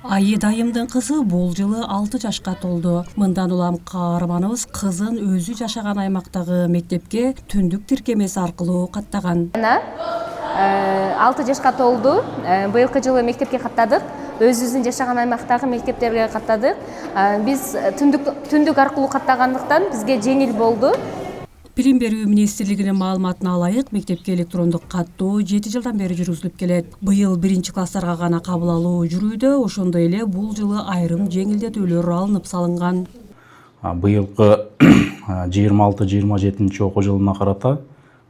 Айы дайымдын кызы бул жылы 6 жашка толду. Мындан улам каарманыбыз кызын өзү жашаган аймактагы мектепке түндүк тиркемеси аркылуу каттаган. 6 жашка толду. Быйылкы жылы мектепке каттадык. Өзүбүздүн жашаган аймактагы мектептерге каттадык. Биз түндүк аркылуу каттагандыктан бизге жеңил болду. Билим берүү министрлигинин маалыматына ылайык, мектепке электрондук каттоо 7 жылдан бери жүргүзүлүп келет. Быйыл 1-класстарга гана кабыл алуу жүрүүдө, ошондой эле бул жылы айрым жеңилдетүүлөр алынып салынган. Быйылкы 26-27 окуу жылына карата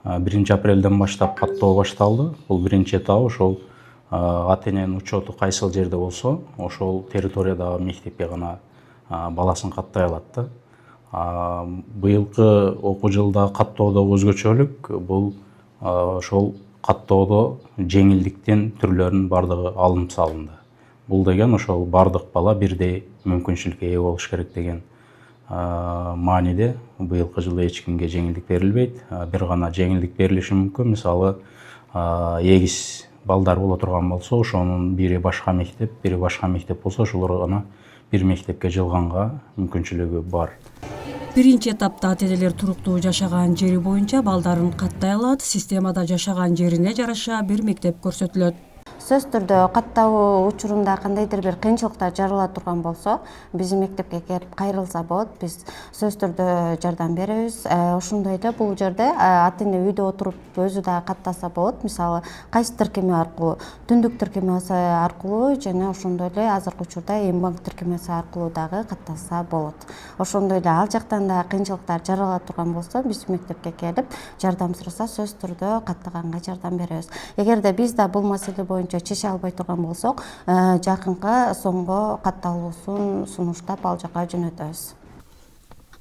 1-апрелден баштап каттоо башталды. Бул биринчи этабы. Ошол ата-эненин учету кайсыл жерде болсо, ошол территориядагы мектепке гана баласын каттай алат да. Быйылкы окуу жылда каттоодо өзгөчөлүк бул ошол каттоодо жеңилдиктин түрлөрүнүн бардыгы алынып салынды. Бул деген ошол бардык бала бирдей мүмкүнчүлүккө ээ болуш керек деген мааниде быйылкы жылы эч кимге жеңилдик берилбейт. Бир гана жеңилдик берилиши мүмкүн. Мисалы, эгиз балдар боло турган болсо, ошонун бири башка мектеп болсо, ошолор гана бир мектепке жылганга мүмкүнчүлүгү бар. Биринчи этапта ата-энелер туруктуу жашаган жери боюнча балдарын каттай алат. Системада жашаган жерине жараша бир мектеп көрсөтүлөт. Сөз түрдө каттоо учурунда кандайдыр бир кыйынчылыктар жарыла турган болсо, биздин мектепке келип кайрылса болот. Биз сөз түрдө жардам беребиз. Ошондой эле бул жерде ата-эне үйдө отуруп өзү да каттаса болот. Мисалы, кайсы тиркеме аркылуу, түндүк тиркемеси аркылуу жана ошондой эле азыркы учурда М-банк тиркемеси аркылуу дагы каттаса болот. Ошондой эле ал жактан да кыйынчылыктар жарыла турган болсо, биз мектепке келип жардам сураса, сөз түрдө каттаганга жардам беребиз. Эгерде биз да бул маселе боюнча чече албай турган болсок, жакынкы соңго катталуусун сунуштап ал жака жөнөтөбүз.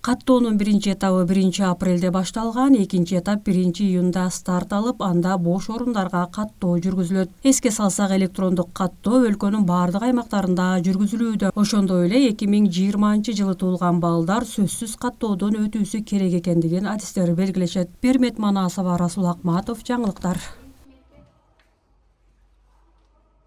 Каттоонун биринчи этабы 1-апрелде башталган, экинчи этап 1-июнда старт алып, анда бош орундарга каттоо жүргүзүлөт. Эске салсак, электрондук каттоо өлкөнүн бардык аймактарында жүргүзүлүүдө. Ошондой эле 2020-жылы туулган балдар сөзсүз каттоодон өтүүсү керек экендигин адистер белгилешет. Бермет Манасова, Расул Акматов, жаңылыктар.